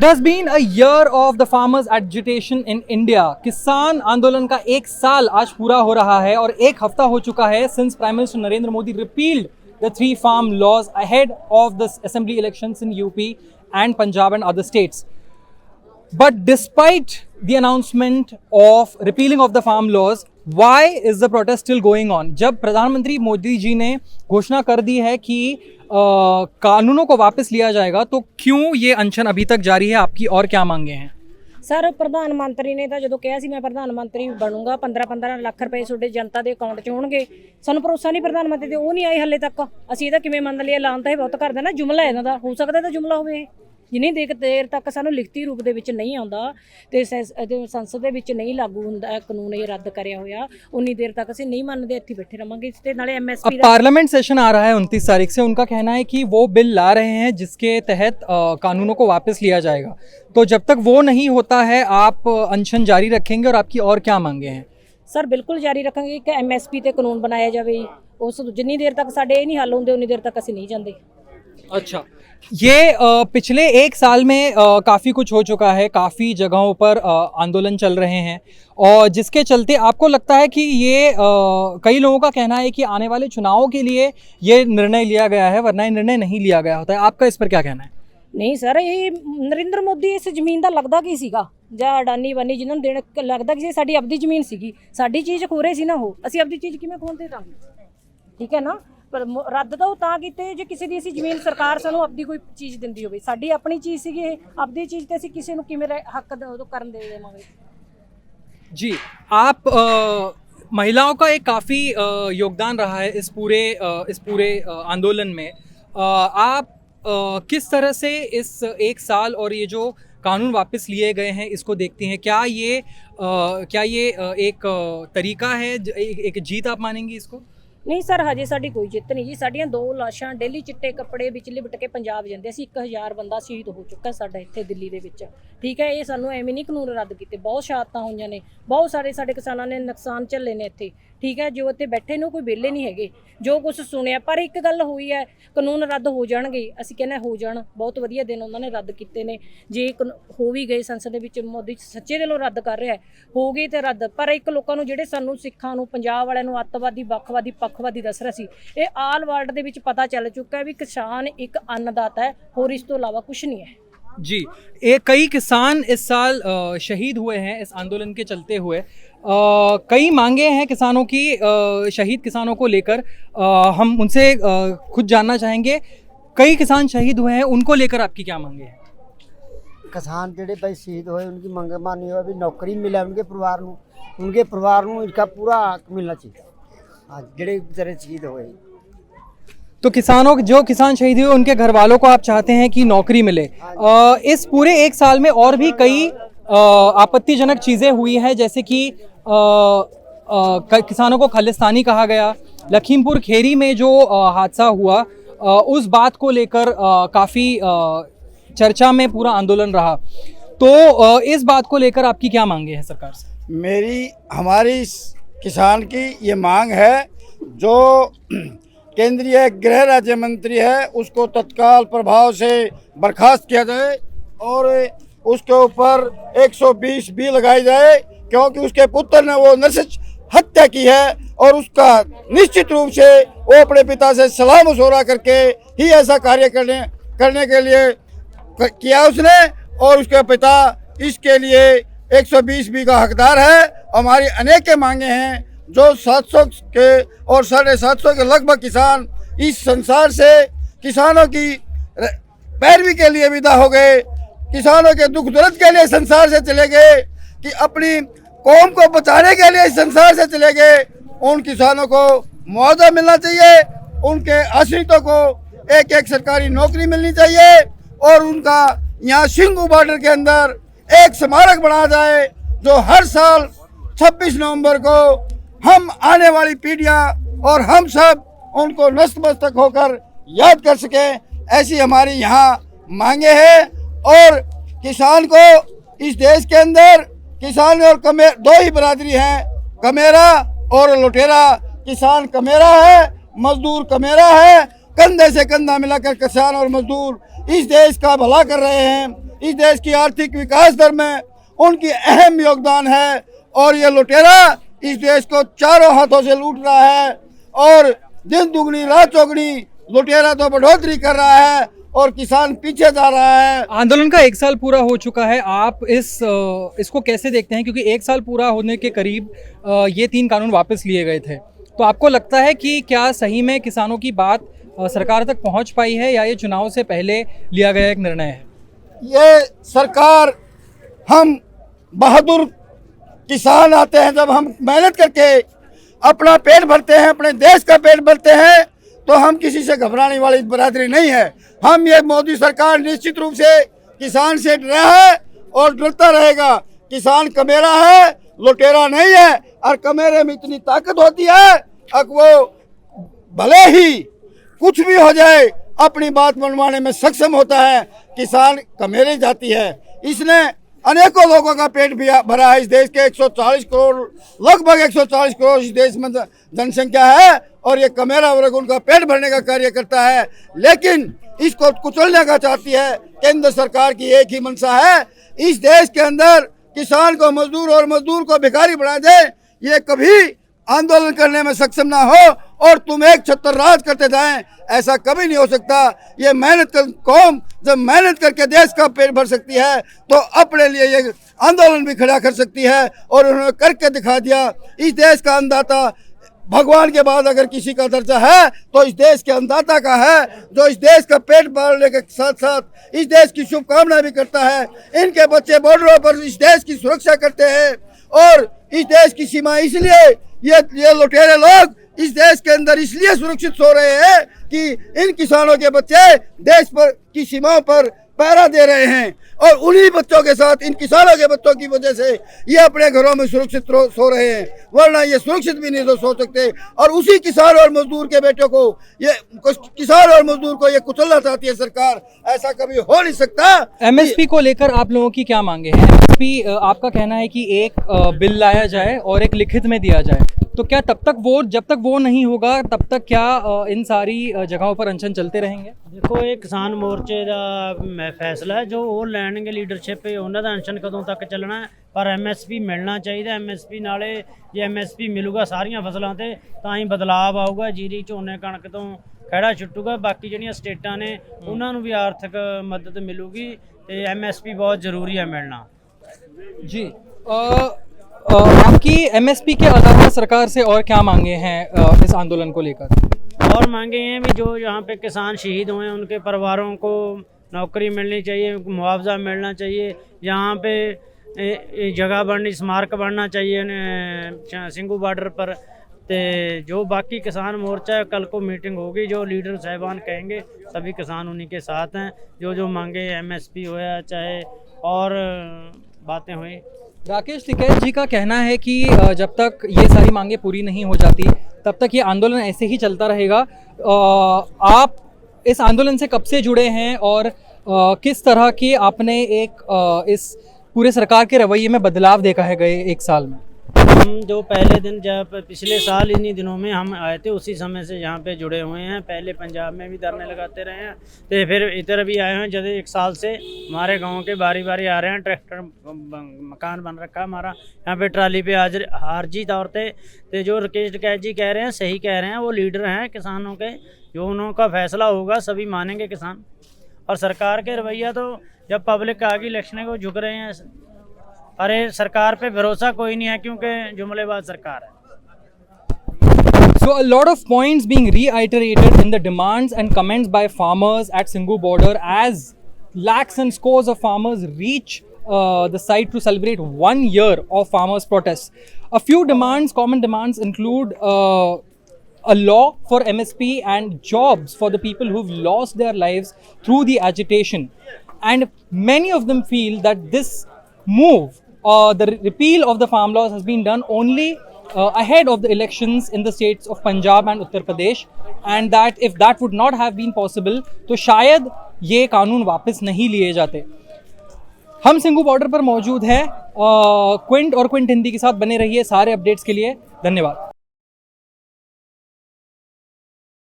It has been a year of the farmers' agitation in India. किसान आंदोलन का एक साल आज पूरा हो रहा है और एक हफ्ता हो चुका है since Prime Minister Narendra Modi repealed the 3 farm laws ahead of the assembly elections in UP and Punjab and other states. But despite the announcement of repealing of the farm laws, why is the protest still going on? जब प्रधानमंत्री मोदी जी ने घोषणा कर दी है कि कानूनों को वापस लिया जाएगा, तो क्यों ये अनशन अभी तक जारी है? आपकी और क्या मांगे हैं? सर प्रधानमंत्री ने ਤਾਂ ਜਦੋਂ ਕਿਹਾ ਸੀ ਮੈਂ ਪ੍ਰਧਾਨਮੰਤਰੀ ਬਣੂੰਗਾ 15-15 ਲੱਖ ਰੁਪਏ ਤੁਹਾਡੇ ਜਨਤਾ ਦੇ ਅਕਾਊਂਟ 'ਚ ਹੋਣਗੇ, ਸਾਨੂੰ ਭਰੋਸਾ ਨਹੀਂ ਪ੍ਰਧਾਨਮੰਤਰੀ ਤੇ ਉਹ ਨਹੀਂ ਆਏ ਹੱਲੇ ਤੱਕ। ਅਸੀਂ ਇਹਦਾ ਕਿਵੇਂ ਮੰਨ ਲਿਆ? ਐਲਾਨ ਤਾਂ ਇਹ ਬਹੁਤ ਕਰਦੇ ਨਾ, ਜੁਮਲਾ ਇਹਨਾਂ ਦਾ ਹੋ ਸਕਦਾ ਤਾਂ ਜੁਮਲਾ ਹੋਵੇ। ਜਿੰਨੀ ਦੇਰ ਤੱਕ ਸਾਨੂੰ ਲਿਖਤੀ ਰੂਪ ਦੇ ਵਿੱਚ ਨਹੀਂ ਆਉਂਦਾ ਤੇ ਸੰਸਦ ਦੇ ਵਿੱਚ ਨਹੀਂ ਲਾਗੂ ਹੁੰਦਾ ਕਾਨੂੰਨ ਇਹ ਰੱਦ ਕਰਿਆ ਹੋਇਆ, ਉਨੀ ਦੇਰ ਤੱਕ ਅਸੀਂ ਨਹੀਂ ਮੰਨਦੇ, ਇੱਥੇ बैठे रहांगे। ਤੇ ਨਾਲੇ MSP पार्लियामेंट सेशन आ रहा है 29 तारीख से, उनका कहना है कि वो बिल ला रहे हैं जिसके तहत कानूनों को वापस लिया जाएगा। तो जब तक वो नहीं होता है आप अनशन जारी रखेंगे और आपकी और क्या मांगे हैं? सर बिल्कुल जारी रखेंगे कि MSP ਤੇ ਕਾਨੂੰਨ ਬਣਾਇਆ ਜਾਵੇ। ਉਸ ਜਿੰਨੀ ਦੇਰ ਤੱਕ ਸਾਡੇ ਇਹ ਨਹੀਂ ਹੱਲ ਹੁੰਦੇ ਉਨੀ देर तक ਅਸੀਂ नहीं ਜਾਂਦੇ। अच्छा, ये पिछले एक साल में काफ़ी कुछ हो चुका है, काफ़ी जगहों पर आंदोलन चल रहे हैं और जिसके चलते आपको लगता है कि ये कई लोगों का कहना है कि आने वाले चुनावों के लिए ये निर्णय लिया गया है, वरना ये निर्णय नहीं लिया गया होता है। आपका इस पर क्या कहना है? नहीं सर, ये नरेंद्र मोदी इस ਜ਼ਮੀਨ ਦਾ ਲੱਗਦਾ ਕੀ ਸੀਗਾ ਜਾਂ ਅਡਾਨੀ ਬਾਨੀ ਜਿਨ੍ਹਾਂ ਨੂੰ ਦੇਣ ਲੱਗਦਾ ਕਿ ਸਾਡੀ ਆਪਦੀ ਜ਼ਮੀਨ ਸੀਗੀ, ਸਾਡੀ ਚੀਜ਼ ਖੋ ਰਹੇ ਸੀ ਨਾ, ਉਹ ਅਸੀਂ ਆਪਦੀ ਚੀਜ਼ ਕਿਵੇਂ ਖੋਹਦੇ ਦਾਂਗੇ? ਠੀਕ ਹੈ ਨਾ, ਪਰ ਰੱਦ ਤਾਂ ਉਹ ਤਾਂ ਕੀਤੇ ਜੇ ਕਿਸੇ ਦੀ ਅਸੀਂ ਜ਼ਮੀਨ ਸਰਕਾਰ ਸਾਨੂੰ ਆਪਦੀ ਕੋਈ ਚੀਜ਼ ਦਿੰਦੀ ਹੋਵੇ, ਸਾਡੀ ਆਪਣੀ ਚੀਜ਼ ਸੀਗੀ ਇਹ, ਆਪਦੀ ਚੀਜ਼ ਤੇ ਅਸੀਂ ਕਿਸੇ ਨੂੰ ਕਿਵੇਂ ਹੱਕ ਕਰਨ ਦੇ ਦੇਵਾਂਗੇ? जी, आप महिलाओं का एक काफ़ी योगदान रहा है इस पूरे आंदोलन में। आप किस तरह से इस एक साल और ये जो कानून वापस लिए गए हैं इसको देखती हैं? क्या ये एक तरीका है, एक जीत आप मानेंगी इसको? नहीं सर, हजे साडी कोई जिੱਤ नहीं जी। साडियां 2 ਲਾਸ਼ਾਂ ਡੇਲੀ ਚਿੱਟੇ ਕੱਪੜੇ ਵਿੱਚ ਲਿਬਟ ਕੇ ਪੰਜਾਬ ਜਾਂਦੇ ਸੀ। 1000 ਬੰਦਾ ਸ਼ਹੀਦ ਹੋ ਚੁੱਕਾ ਸਾਡਾ ਇੱਥੇ ਦਿੱਲੀ ਦੇ ਵਿੱਚ। ਠੀਕ ਹੈ, ਇਹ ਸਾਨੂੰ ਐਵੇਂ ਨਹੀਂ ਕਾਨੂੰਨ ਰੱਦ ਕੀਤੇ, ਬਹੁਤ ਸ਼ਹਾਦਤਾਂ ਹੋਈਆਂ ਨੇ, ਬਹੁਤ ਸਾਰੇ ਸਾਡੇ ਕਿਸਾਨਾਂ ਨੇ ਨੁਕਸਾਨ ਝੱਲੇ ਨੇ ਇੱਥੇ। ਠੀਕ ਹੈ, ਜੋ ਇੱਥੇ ਬੈਠੇ ਨੂੰ ਕੋਈ ਵਿਹਲੇ ਨਹੀਂ ਹੈਗੇ, ਜੋ ਕੁਝ ਸੁਣਿਆ। ਪਰ ਇੱਕ ਗੱਲ ਹੋਈ ਹੈ, ਕਾਨੂੰਨ ਰੱਦ ਹੋ ਜਾਣਗੇ, ਅਸੀਂ ਕਹਿੰਦੇ ਹੋ ਜਾਣ, ਬਹੁਤ ਵਧੀਆ ਦਿਨ ਉਹਨਾਂ ਨੇ ਰੱਦ ਕੀਤੇ ਨੇ। ਜੇ ਹੋ ਵੀ ਗਏ ਸੰਸਦ ਦੇ ਵਿੱਚ, ਮੋਦੀ ਸੱਚੇ ਦਿਲੋਂ ਰੱਦ ਕਰ ਰਿਹਾ, ਹੋ ਗਈ ਤੇ ਰੱਦ। ਪਰ ਇੱਕ ਲੋਕਾਂ ਨੂੰ ਜਿਹੜੇ ਸਾਨੂੰ ਸਿੱਖਾਂ ਨੂੰ, ਪੰਜਾਬ ਵਾਲਿਆਂ ਨੂੰ ਅੱਤਵਾਦੀ, ਵੱਖਵਾਦੀ, ਪੱਖਵਾਦੀ ਦੱਸ ਰਿਹਾ ਸੀ, ਇਹ ਆਲ ਵਰਲਡ ਦੇ ਵਿੱਚ ਪਤਾ ਚੱਲ ਚੁੱਕਾ ਹੈ ਵੀ ਕਿਸਾਨ ਇੱਕ ਅੰਨਦਾਤਾ ਹੈ, ਹੋਰ ਇਸ ਤੋਂ ਇਲਾਵਾ ਕੁਝ नहीं है। जी, कई किसान इस साल शहीद हुए हैं इस आंदोलन के चलते हुए। कई मांगे हैं किसानों की, शहीद किसानों को लेकर हम उनसे खुद जानना चाहेंगे। कई किसान शहीद हुए हैं, उनको लेकर आपकी क्या मांगे हैं? किसान ਜਿਹੜੇ भाई शहीद होए उनकी मंग मानी हुआ भी नौकरी मिले उनके परिवार ਨੂੰ इनका पूरा हक मिलना चाहिए। हाँ, ਜਿਹੜੇ बेचारे शहीद हुए। तो जो किसान शहीद हुए उनके घर वालों को आप चाहते हैं कि नौकरी मिले। इस पूरे एक साल में और भी कई आपत्तिजनक चीज़ें हुई हैं, जैसे कि किसानों को खालिस्तानी कहा गया। लखीमपुर खेरी में जो हादसा हुआ उस बात को लेकर काफ़ी चर्चा में पूरा आंदोलन रहा। तो इस बात को लेकर आपकी क्या मांगे हैं सरकार से? हमारी किसान की ये मांग है, जो केंद्रीय गृह राज्य मंत्री है उसको तत्काल प्रभाव से बर्खास्त किया जाए और उसके ऊपर 120 बी लगाई जाए, क्योंकि उसके पुत्र ने वो नरसंहार हत्या की है और उसका निश्चित रूप से वो अपने पिता से सलाह मशवरा करके ही ऐसा कार्य करने के लिए किया उसने, और उसके पिता इसके लिए 120 बी का हकदार है। हमारी अनेक मांगे हैं, जो 700 के और 750 के लगभग किसान इस संसार से किसानों की पैरवी के लिए विदा हो गए, किसानों के दुख दर्द के लिए संसार से चले गए, कि अपनी कौम को बचाने के लिए इस संसार से चले गए। उन किसानों को मुआवजा मिलना चाहिए, उनके आश्रितों को एक सरकारी नौकरी मिलनी चाहिए और उनका यहाँ सिंघू बॉर्डर के अंदर एक स्मारक बनाया जाए, जो हर साल 26 नवंबर को हम आने वाली पीढ़ियां और हम सब उनको नतमस्तक होकर याद कर सकें। ऐसी हमारी यहाँ मांगे हैं। और किसान को इस देश के अंदर किसान और दो ही बरादरी हैं, कमेरा और लुटेरा। किसान कमेरा है, मजदूर कमेरा है। कंधे से कंधा मिलाकर किसान और मजदूर इस देश का भला कर रहे हैं, इस देश की आर्थिक विकास दर में उनकी अहम योगदान है। और ये लुटेरा इस देश को चारों हाथों से लूट रहा है और दिन दुगनी रात चौगनी लुटेरा तो बढ़ोतरी कर रहा है और किसान पीछे जा रहा है। आंदोलन का 1 साल पूरा हो चुका है, आप इसको कैसे देखते हैं? क्योंकि 1 साल पूरा होने के करीब ये 3 कानून वापस लिए गए थे, तो आपको लगता है कि क्या सही में किसानों की बात सरकार तक पहुंच पाई है या ये चुनाव से पहले लिया गया एक निर्णय है? ये सरकार, हम बहादुर किसान आते हैं, जब हम मेहनत करके अपना पेट भरते हैं, अपने देश का पेट भरते हैं, तो हम किसी से घबराने वाली बरादरी नहीं है। हम ये मोदी सरकार निश्चित रूप से किसान से डरा है और डरता रहेगा। किसान कमेरा है, लुटेरा नहीं है। और कमेरे में इतनी ताकत होती है कि वो भले ही कुछ भी हो जाए अपनी बात मनवाने में सक्षम होता है। किसान कमेरे जाती है। इसने अनेकों लोगों का पेट भी भरा है। इस देश के 140 करोड़, लगभग 140 करोड़ इस देश में जनसंख्या है और ये कमेरा वर्ग उनका पेट भरने का कार्य करता है। लेकिन इसको कुचलने का चाहती है केंद्र सरकार की एक ही मंशा है, इस देश के अंदर किसान को मजदूर और मजदूर को भिखारी बना दे। ये कभी आंदोलन करने में सक्षम ना हो और तुम एक छत्र राज करते जाएं, ऐसा कभी नहीं हो सकता। ये मेहनत कर कौम जब मेहनत करके देश का पेट भर सकती है तो अपने लिए ये आंदोलन भी खड़ा कर सकती है और उन्होंने करके दिखा दिया। इस देश का अन्नदाता भगवान के बाद अगर किसी का दर्जा है तो इस देश के अन्नदाता का है, जो इस देश का पेट भरने के साथ साथ इस देश की शुभकामना भी करता है। इनके बच्चे बॉर्डरों पर इस देश की सुरक्षा करते हैं और इस देश की सीमा, इसलिए ये लुटेरे लोग इस देश के अंदर इसलिए सुरक्षित सो रहे हैं कि इन किसानों के बच्चे देश पर की सीमाओं पर पहरा दे रहे हैं और उन्हीं बच्चों के साथ इन किसानों के बच्चों की वजह से ये अपने घरों में सुरक्षित सो रहे हैं, वरना ये सुरक्षित भी नहीं सो सकते। और उसी किसान और मजदूर के बेटों को, ये किसान और मजदूर को ये कुचलना चाहती है सरकार। ऐसा कभी हो नहीं सकता। एमएसपी को लेकर आप लोगों की क्या मांगे हैं? एमएसपी, आपका कहना है कि एक बिल लाया जाए और एक लिखित में दिया जाए, तो क्या जब तक वो नहीं होगा तब तक क्या इन सारी जगहों पर अनशन चलते रहेंगे? देखो, ਇਹ ਕਿਸਾਨ ਮੋਰਚੇ ਦਾ ਫੈਸਲਾ ਹੈ ਜੋ ਉਹ ਲੈਣਗੇ ਲੀਡਰਸ਼ਿਪ, ਉਹਨਾਂ ਦਾ ਅਨਸ਼ਨ ਕਦੋਂ ਤੱਕ ਚੱਲਣਾ ਹੈ। ਪਰ ਐਮਐਸਪੀ ਮਿਲਣਾ ਚਾਹੀਦਾ। ਐਮਐਸਪੀ ਨਾਲੇ ਜੇ ਐਮਐਸਪੀ ਮਿਲੂਗਾ ਸਾਰੀਆਂ ਫਸਲਾਂ ਤੇ ਤਾਂ ਹੀ ਬਦਲਾਵ ਆਊਗਾ। ਜੀਰੀ, ਝੋਨੇ, ਕਣਕ ਤੋਂ ਖਹਿੜਾ ਛੁੱਟੂਗਾ। ਬਾਕੀ ਜਿਹੜੀਆਂ ਸਟੇਟਾਂ ਨੇ ਉਹਨਾਂ ਨੂੰ ਵੀ ਆਰਥਿਕ ਮਦਦ ਮਿਲੂਗੀ ਤੇ ਐਮਐਸਪੀ ਬਹੁਤ ਜ਼ਰੂਰੀ ਹੈ ਮਿਲਣਾ। जी, आपकी एमएसपी के अलावा सरकार से और क्या मांगे हैं इस आंदोलन को लेकर? और मांगे हैं भी जो यहाँ पे किसान शहीद हुए हैं उनके परिवारों को नौकरी मिलनी चाहिए, मुआवजा मिलना चाहिए। यहाँ पे जगह बननी, स्मारक बनना चाहिए सिंगू बॉर्डर पर। तो जो बाकी किसान मोर्चा है, कल को मीटिंग होगी, जो लीडर साहबान कहेंगे सभी किसान उन्हीं के साथ हैं। जो मांगे एमएसपी हो या चाहे और बातें हुई। राकेश टिकैत जी का कहना है कि जब तक ये सारी मांगे पूरी नहीं हो जाती तब तक ये आंदोलन ऐसे ही चलता रहेगा। आप इस आंदोलन से कब से जुड़े हैं और किस तरह की आपने इस पूरे सरकार के रवैये में बदलाव देखा है गए 1 साल में? हम जो पहले दिन, जब पिछले साल इन्हीं दिनों में हम आए थे, उसी समय से यहाँ पे जुड़े हुए हैं। पहले पंजाब में भी धरने लगाते रहे हैं, तो फिर इधर भी आए हैं। जब 1 साल से हमारे गांव के बारी बारी आ रहे हैं। ट्रैक्टर मकान बन रखा हमारा यहाँ पे, ट्राली पे आर्जी तौर पे। तो जो राकेश टिकैत जी कह रहे हैं सही कह रहे हैं, वो लीडर हैं किसानों के। जो उनका फैसला होगा सभी मानेंगे किसान। और सरकार के रवैया तो जब पब्लिक आगे इलेक्शन को झुक रहे हैं, अरे सरकार पे भरोसा कोई नहीं है क्योंकि जुमलेबाज सरकार है। So a lot of points being reiterated in the demands and comments by farmers at Singhu border as lakhs and scores of farmers reach the site to celebrate 1 year of farmers' protests. A few demands, common demands include a law for MSP and jobs for the people who've lost their lives through the agitation. And many of them feel that this move, the repeal of the farm laws, has been done only ahead of the elections in the states of Punjab and Uttar Pradesh, and that if that would not have been possible तो शायद ये कानून वापस नहीं लिए जाते। हम Singhu border पर मौजूद हैं। क्विंट और क्विंट हिंदी के साथ बने रहिए सारे अपडेट्स के लिए। धन्यवाद।